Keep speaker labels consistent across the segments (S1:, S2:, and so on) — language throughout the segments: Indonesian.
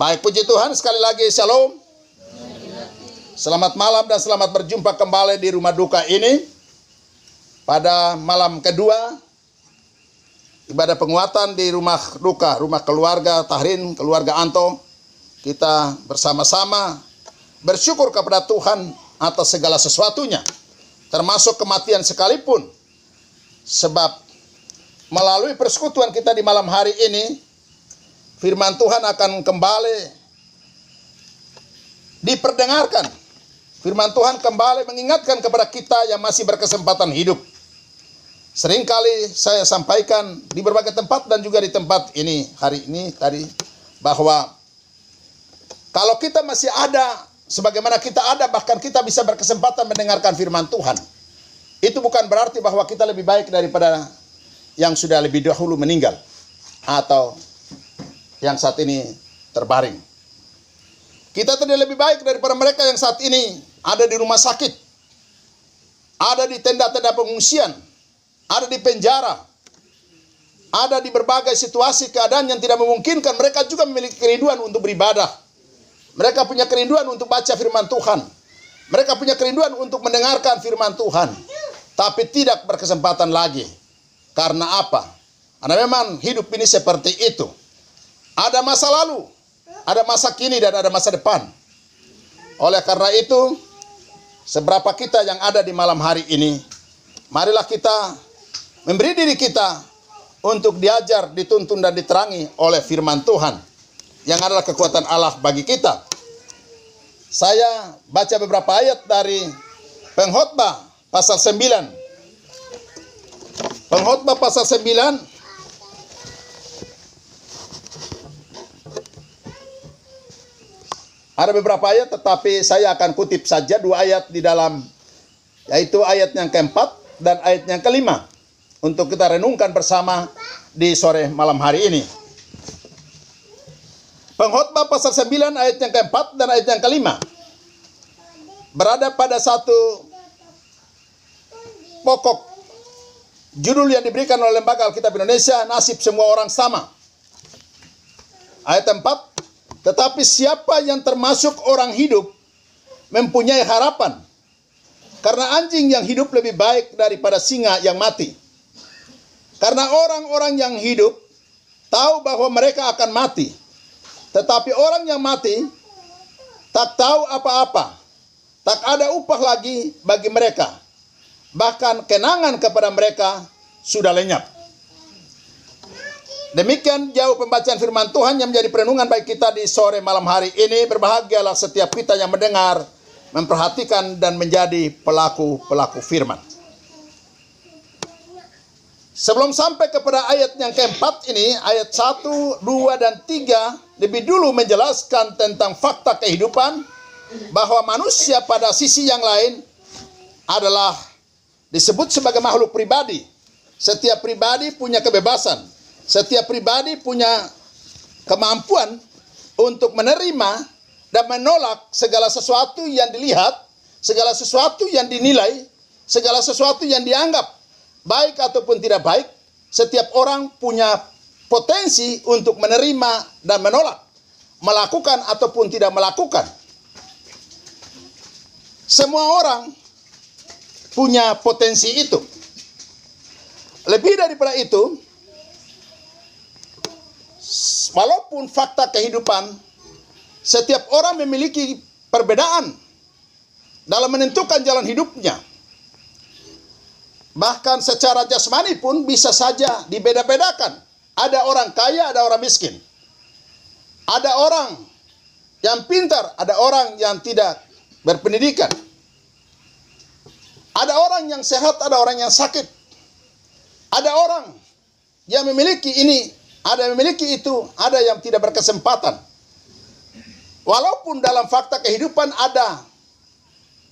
S1: Baik, puji Tuhan, sekali lagi shalom. Selamat malam dan selamat berjumpa kembali di rumah duka ini. Pada malam kedua ibadah penguatan di rumah duka, rumah keluarga Tahrin, keluarga Anto. Kita bersama-sama bersyukur kepada Tuhan atas segala sesuatunya, termasuk kematian sekalipun. Sebab melalui persekutuan kita di malam hari ini, firman Tuhan akan kembali diperdengarkan. Firman Tuhan kembali mengingatkan kepada kita yang masih berkesempatan hidup. Seringkali saya sampaikan di berbagai tempat dan juga di tempat ini hari ini tadi, bahwa kalau kita masih ada, sebagaimana kita ada, bahkan kita bisa berkesempatan mendengarkan firman Tuhan, itu bukan berarti bahwa kita lebih baik daripada yang sudah lebih dahulu meninggal atau yang saat ini terbaring. Kita tidak lebih baik daripada mereka yang saat ini ada di rumah sakit, ada di tenda-tenda pengungsian, ada di penjara, ada di berbagai situasi keadaan yang tidak memungkinkan. Mereka juga memiliki kerinduan untuk beribadah. Mereka punya kerinduan untuk baca firman Tuhan. Mereka punya kerinduan untuk mendengarkan firman Tuhan, tapi tidak berkesempatan lagi. Karena apa? Karena memang hidup ini seperti itu. Ada masa lalu, ada masa kini, dan ada masa depan. Oleh karena itu, seberapa kita yang ada di malam hari ini, marilah kita memberi diri kita untuk diajar, dituntun, dan diterangi oleh firman Tuhan, yang adalah kekuatan Allah bagi kita. Saya baca beberapa ayat dari Pengkhotbah pasal 9. Pengkhotbah pasal 9. Ada beberapa ayat, tetapi saya akan kutip saja 2 ayat di dalam, yaitu ayat yang keempat dan ayat yang kelima, untuk kita renungkan bersama di sore malam hari ini. Pengkhotbah pasal 9 ayat yang keempat dan ayat yang kelima berada pada satu pokok judul yang diberikan oleh Lembaga Alkitab Indonesia, nasib semua orang sama. Ayat 4, tetapi siapa yang termasuk orang hidup mempunyai harapan, karena anjing yang hidup lebih baik daripada singa yang mati. Karena orang-orang yang hidup tahu bahwa mereka akan mati, tetapi orang yang mati tak tahu apa-apa, tak ada upah lagi bagi mereka, bahkan kenangan kepada mereka sudah lenyap. Demikian jauh pembacaan firman Tuhan yang menjadi perenungan bagi kita di sore malam hari ini. Berbahagialah setiap kita yang mendengar, memperhatikan, dan menjadi pelaku-pelaku firman. Sebelum sampai kepada ayat yang keempat ini, ayat 1, 2, dan 3 lebih dulu menjelaskan tentang fakta kehidupan, bahwa manusia pada sisi yang lain adalah disebut sebagai makhluk pribadi. Setiap pribadi punya kebebasan. Setiap pribadi punya kemampuan untuk menerima dan menolak segala sesuatu yang dilihat, segala sesuatu yang dinilai, segala sesuatu yang dianggap baik ataupun tidak baik. Setiap orang punya potensi untuk menerima dan menolak, melakukan ataupun tidak melakukan. Semua orang punya potensi itu. Lebih daripada itu, walaupun fakta kehidupan, setiap orang memiliki perbedaan dalam menentukan jalan hidupnya. Bahkan secara jasmani pun bisa saja dibeda-bedakan. Ada orang kaya, ada orang miskin. Ada orang yang pintar, ada orang yang tidak berpendidikan. Ada orang yang sehat, ada orang yang sakit. Ada orang yang memiliki ini, ada yang memiliki itu, ada yang tidak berkesempatan. Walaupun dalam fakta kehidupan ada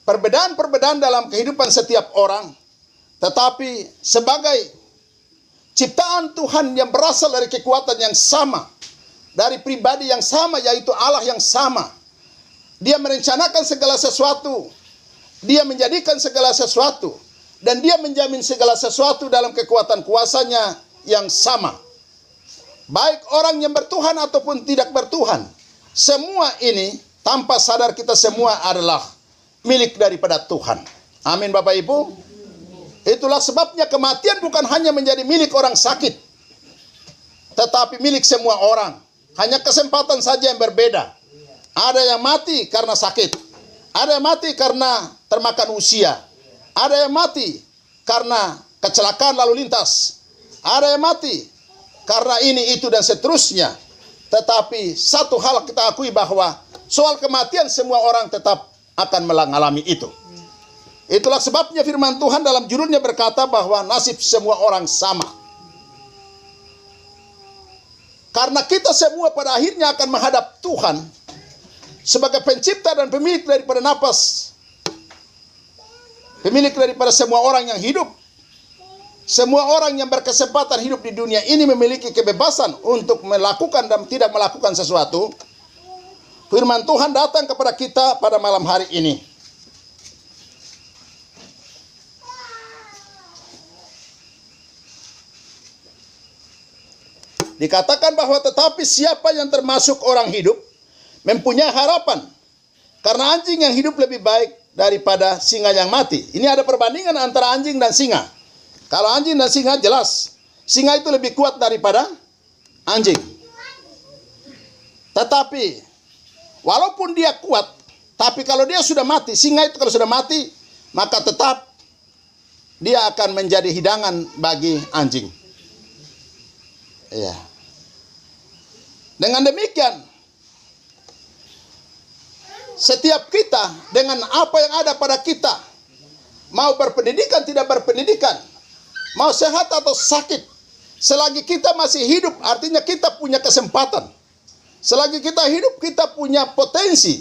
S1: perbedaan-perbedaan dalam kehidupan setiap orang, tetapi sebagai ciptaan Tuhan yang berasal dari kekuatan yang sama, dari pribadi yang sama, yaitu Allah yang sama, Dia merencanakan segala sesuatu, Dia menjadikan segala sesuatu, dan Dia menjamin segala sesuatu dalam kekuatan kuasanya yang sama. Baik orang yang bertuhan ataupun tidak bertuhan, semua ini tanpa sadar kita semua adalah milik daripada Tuhan. Amin Bapak Ibu. Itulah sebabnya kematian bukan hanya menjadi milik orang sakit, tetapi milik semua orang. Hanya kesempatan saja yang berbeda. Ada yang mati karena sakit, ada yang mati karena termakan usia, ada yang mati karena kecelakaan lalu lintas, ada yang mati karena ini, itu, dan seterusnya. Tetapi satu hal kita akui bahwa soal kematian semua orang tetap akan mengalami itu. Itulah sebabnya firman Tuhan dalam judulnya berkata bahwa nasib semua orang sama. Karena kita semua pada akhirnya akan menghadap Tuhan sebagai pencipta dan pemilik daripada napas, pemilik daripada semua orang yang hidup. Semua orang yang berkesempatan hidup di dunia ini memiliki kebebasan untuk melakukan dan tidak melakukan sesuatu. Firman Tuhan datang kepada kita pada malam hari ini. Dikatakan bahwa tetapi siapa yang termasuk orang hidup mempunyai harapan. Karena anjing yang hidup lebih baik daripada singa yang mati. Ini ada perbandingan antara anjing dan singa. Kalau anjing dan singa jelas, singa itu lebih kuat daripada anjing. Tetapi walaupun dia kuat, tapi kalau dia sudah mati, singa itu kalau sudah mati, maka tetap dia akan menjadi hidangan bagi anjing. Iya. Dengan demikian, setiap kita dengan apa yang ada pada kita, mau berpendidikan tidak berpendidikan, mau sehat atau sakit, selagi kita masih hidup, artinya kita punya kesempatan. Selagi kita hidup, kita punya potensi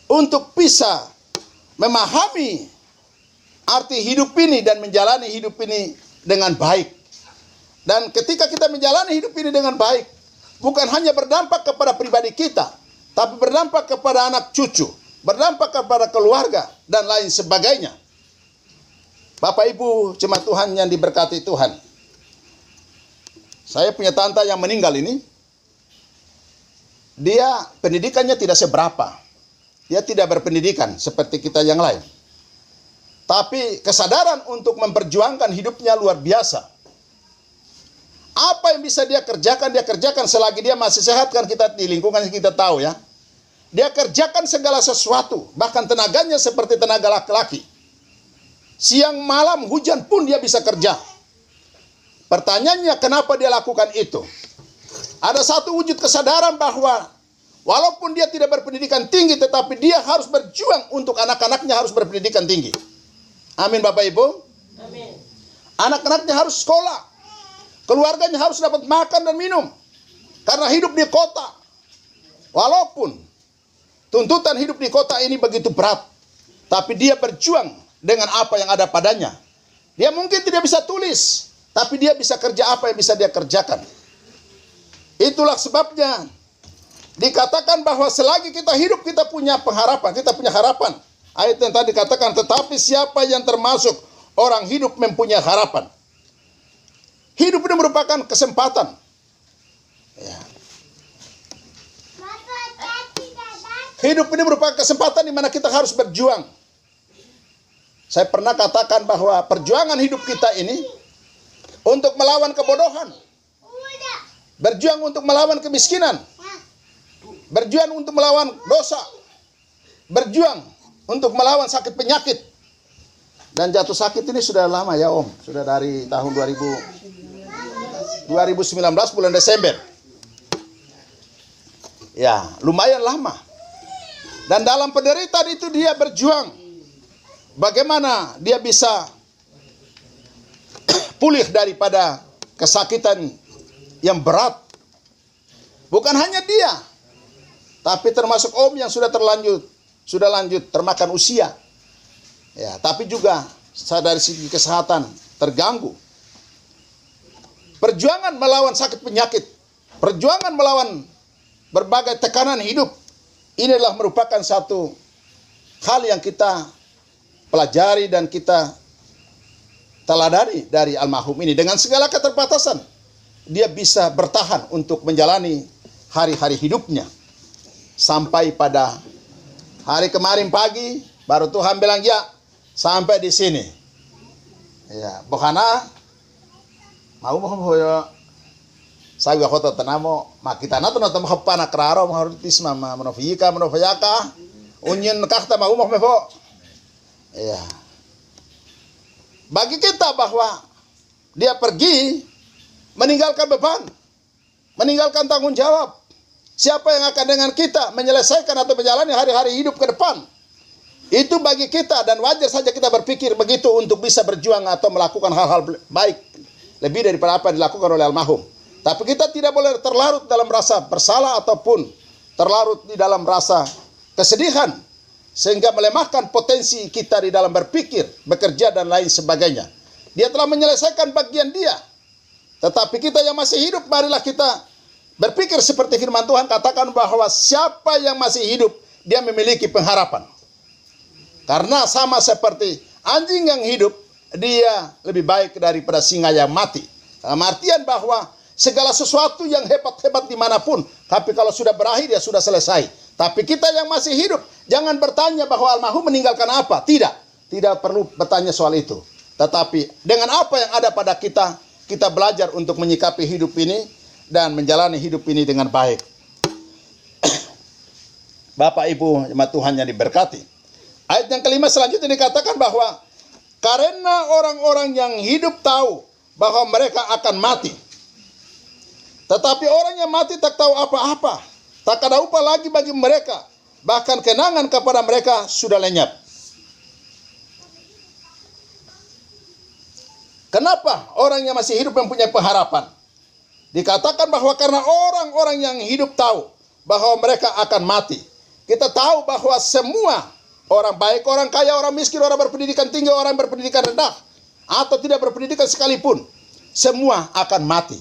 S1: untuk bisa memahami arti hidup ini dan menjalani hidup ini dengan baik. Dan ketika kita menjalani hidup ini dengan baik, bukan hanya berdampak kepada pribadi kita, tapi berdampak kepada anak cucu, berdampak kepada keluarga, dan lain sebagainya. Bapak Ibu jemaat Tuhan yang diberkati Tuhan, saya punya tante yang meninggal ini. Dia pendidikannya tidak seberapa. Dia tidak berpendidikan seperti kita yang lain. Tapi kesadaran untuk memperjuangkan hidupnya luar biasa. Apa yang bisa dia kerjakan selagi dia masih sehat. Kan kita di lingkungan kita tahu ya. Dia kerjakan segala sesuatu. Bahkan tenaganya seperti tenaga laki-laki. Siang malam hujan pun dia bisa kerja. Pertanyaannya kenapa dia lakukan itu? Ada satu wujud kesadaran bahwa walaupun dia tidak berpendidikan tinggi, tetapi dia harus berjuang untuk anak-anaknya harus berpendidikan tinggi. Amin Bapak Ibu.
S2: Amin.
S1: Anak-anaknya harus sekolah. Keluarganya harus dapat makan dan minum. Karena hidup di kota. Walaupun tuntutan hidup di kota ini begitu berat, tapi dia berjuang dengan apa yang ada padanya. Dia mungkin tidak bisa tulis, tapi dia bisa kerja apa yang bisa dia kerjakan. Itulah sebabnya dikatakan bahwa selagi kita hidup kita punya pengharapan, kita punya harapan. Ayat yang tadi dikatakan, tetapi siapa yang termasuk orang hidup mempunyai harapan. Hidup ini merupakan kesempatan. Ya. Hidup ini merupakan kesempatan di mana kita harus berjuang. Saya pernah katakan bahwa perjuangan hidup kita ini untuk melawan kebodohan. Berjuang untuk melawan kemiskinan. Berjuang untuk melawan dosa. Berjuang untuk melawan sakit penyakit. Dan jatuh sakit ini sudah lama ya Om. Sudah dari tahun 2019 bulan Desember. Ya, lumayan lama. Dan dalam penderitaan itu dia berjuang. Bagaimana dia bisa pulih daripada kesakitan yang berat. Bukan hanya dia, tapi termasuk Om yang sudah lanjut termakan usia. Ya, tapi juga dari segi kesehatan terganggu. Perjuangan melawan sakit penyakit, perjuangan melawan berbagai tekanan hidup, ini adalah merupakan satu hal yang kita pelajari dan kita teladani dari almarhum ini. Dengan segala keterbatasan, dia bisa bertahan untuk menjalani hari-hari hidupnya. sampai pada hari kemarin pagi baru Tuhan bilang ya sampai di sini. Ya, bohana mau ya saya kota tanamo makita na to na tamo pana kraro mahortis mama monofika monofayaka unyin kakta mau mevo. Ya. Bagi kita bahwa dia pergi meninggalkan beban, meninggalkan tanggung jawab. Siapa yang akan dengan kita menyelesaikan atau menjalani hari-hari hidup ke depan? Itu bagi kita dan wajar saja kita berpikir begitu untuk bisa berjuang atau melakukan hal-hal baik lebih daripada apa yang dilakukan oleh almarhum. Tapi kita tidak boleh terlarut dalam rasa bersalah ataupun terlarut di dalam rasa kesedihan sehingga melemahkan potensi kita di dalam berpikir, bekerja dan lain sebagainya. Dia telah menyelesaikan bagian dia. Tetapi kita yang masih hidup, marilah kita berpikir seperti firman Tuhan katakan bahwa siapa yang masih hidup, dia memiliki pengharapan. Karena sama seperti anjing yang hidup, dia lebih baik daripada singa yang mati. Dalam artian bahwa segala sesuatu yang hebat-hebat dimanapun, tapi kalau sudah berakhir, ya sudah selesai. Tapi kita yang masih hidup, jangan bertanya bahwa almarhum meninggalkan apa. Tidak perlu bertanya soal itu. Tetapi dengan apa yang ada pada kita, kita belajar untuk menyikapi hidup ini dan menjalani hidup ini dengan baik. Bapak Ibu jemaat Tuhan yang diberkati. Ayat yang kelima selanjutnya dikatakan bahwa karena orang-orang yang hidup tahu bahwa mereka akan mati. Tetapi orang yang mati tak tahu apa-apa. Tak ada upah lagi bagi mereka. Bahkan kenangan kepada mereka sudah lenyap. Kenapa orang yang masih hidup mempunyai pengharapan? Dikatakan bahwa karena orang-orang yang hidup tahu bahwa mereka akan mati. Kita tahu bahwa semua orang baik, orang kaya, orang miskin, orang berpendidikan tinggi, orang berpendidikan rendah, atau tidak berpendidikan sekalipun, semua akan mati.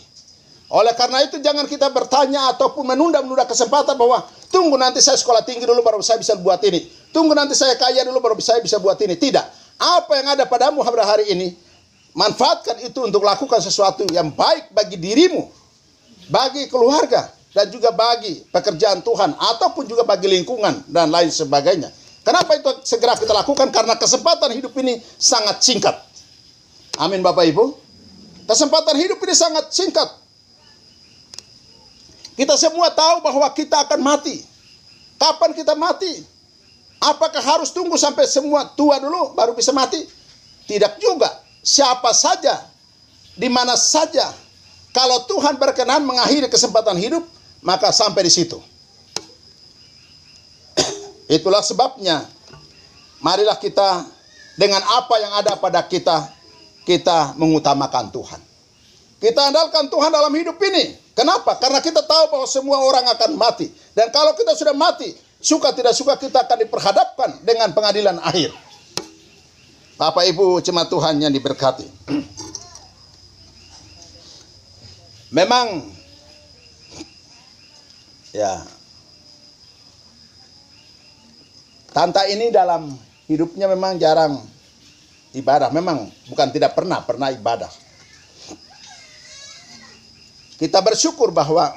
S1: Oleh karena itu jangan kita bertanya ataupun menunda-nunda kesempatan bahwa tunggu nanti saya sekolah tinggi dulu baru saya bisa buat ini. Tunggu nanti saya kaya dulu baru saya bisa buat ini. Tidak. Apa yang ada padamu pada hari ini, manfaatkan itu untuk lakukan sesuatu yang baik bagi dirimu, bagi keluarga, dan juga bagi pekerjaan Tuhan, ataupun juga bagi lingkungan dan lain sebagainya. Kenapa itu segera kita lakukan? Karena kesempatan hidup ini sangat singkat. Amin Bapak Ibu. Kesempatan hidup ini sangat singkat. Kita semua tahu bahwa kita akan mati. Kapan kita mati? Apakah harus tunggu sampai semua tua dulu baru bisa mati? Tidak juga. Siapa saja, di mana saja, kalau Tuhan berkenan mengakhiri kesempatan hidup, maka sampai di situ. Itulah sebabnya, marilah kita dengan apa yang ada pada kita, kita mengutamakan Tuhan. Kita andalkan Tuhan dalam hidup ini. Kenapa? Karena kita tahu bahwa semua orang akan mati. Dan kalau kita sudah mati, suka tidak suka kita akan diperhadapkan dengan pengadilan akhir. Bapak Ibu jemaat Tuhan yang diberkati. Memang ya Tanta ini dalam hidupnya memang jarang ibadah. Memang bukan tidak pernah ibadah. Kita bersyukur bahwa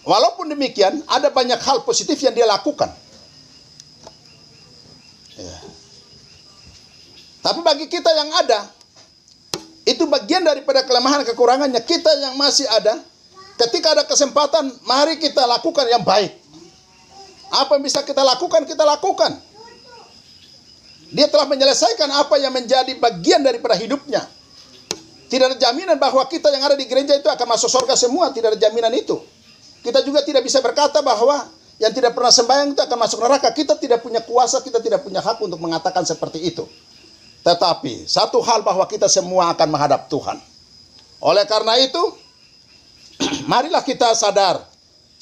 S1: walaupun demikian ada banyak hal positif yang dia lakukan. Ya. Tapi bagi kita yang ada, itu bagian daripada kelemahan kekurangannya. Kita yang masih ada, ketika ada kesempatan, mari kita lakukan yang baik. Apa yang bisa kita lakukan, kita lakukan. Dia telah menyelesaikan apa yang menjadi bagian daripada hidupnya. Tidak ada jaminan bahwa kita yang ada di gereja itu akan masuk surga semua. Tidak ada jaminan itu. Kita juga tidak bisa berkata bahwa yang tidak pernah sembahyang itu akan masuk neraka. Kita tidak punya kuasa, kita tidak punya hak untuk mengatakan seperti itu. Tetapi satu hal bahwa kita semua akan menghadap Tuhan. Oleh karena itu, marilah kita sadar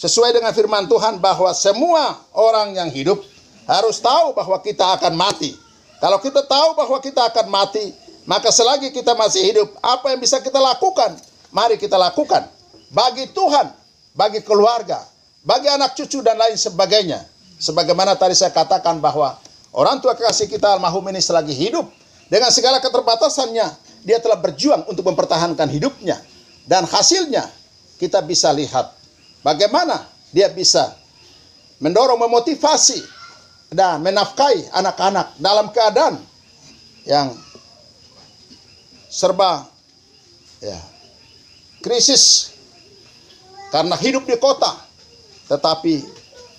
S1: sesuai dengan firman Tuhan bahwa semua orang yang hidup harus tahu bahwa kita akan mati. Kalau kita tahu bahwa kita akan mati, maka selagi kita masih hidup, apa yang bisa kita lakukan? Mari kita lakukan. Bagi Tuhan, bagi keluarga, bagi anak cucu dan lain sebagainya. Sebagaimana tadi saya katakan bahwa orang tua kekasih kita almarhum ini selagi hidup, dengan segala keterbatasannya, dia telah berjuang untuk mempertahankan hidupnya. Dan hasilnya, kita bisa lihat bagaimana dia bisa mendorong, memotivasi, dan menafkahi anak-anak dalam keadaan yang serba krisis karena hidup di kota. Tetapi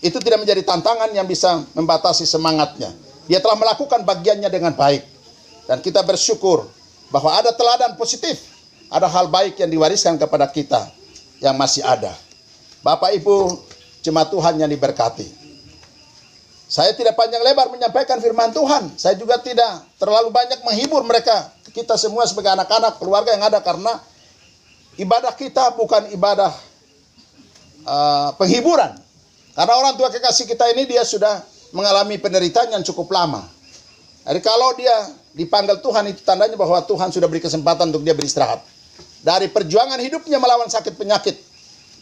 S1: itu tidak menjadi tantangan yang bisa membatasi semangatnya. Dia telah melakukan bagiannya dengan baik. Dan kita bersyukur bahwa ada teladan positif, ada hal baik yang diwariskan kepada kita yang masih ada. Bapak Ibu jemaat Tuhan yang diberkati, saya tidak panjang lebar menyampaikan firman Tuhan. Saya juga tidak terlalu banyak menghibur mereka, kita semua sebagai anak-anak, keluarga yang ada, karena ibadah kita bukan ibadah penghiburan. Karena orang tua kekasih kita ini dia sudah mengalami penderitaan yang cukup lama. Jadi kalau dia dipanggil Tuhan, itu tandanya bahwa Tuhan sudah beri kesempatan untuk dia beristirahat. Dari perjuangan hidupnya melawan sakit penyakit,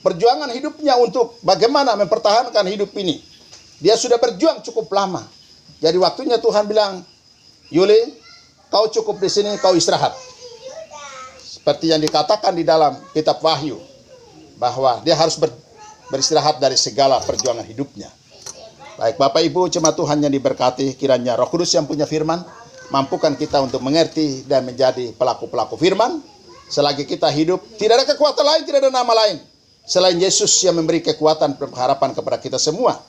S1: perjuangan hidupnya untuk bagaimana mempertahankan hidup ini, dia sudah berjuang cukup lama. Jadi waktunya Tuhan bilang, Yuli, kau cukup di sini, kau istirahat. Seperti yang dikatakan di dalam kitab Wahyu, bahwa dia harus beristirahat dari segala perjuangan hidupnya. Baik Bapak Ibu jemaat Tuhan yang diberkati, kiranya Roh Kudus yang punya firman mampukan kita untuk mengerti dan menjadi pelaku-pelaku firman. Selagi kita hidup, tidak ada kekuatan lain, tidak ada nama lain selain Yesus yang memberi kekuatan dan pengharapan kepada kita semua.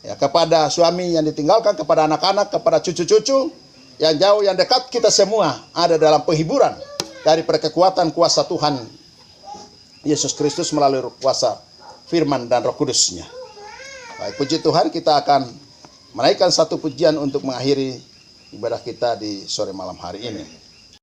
S1: Ya, kepada suami yang ditinggalkan, kepada anak-anak, kepada cucu-cucu yang jauh, yang dekat, kita semua ada dalam penghiburan dari kekuatan kuasa Tuhan Yesus Kristus melalui kuasa firman dan Roh Kudus-Nya. Baik, puji Tuhan, kita akan menaikkan satu pujian untuk mengakhiri ibadah kita di sore malam hari ini.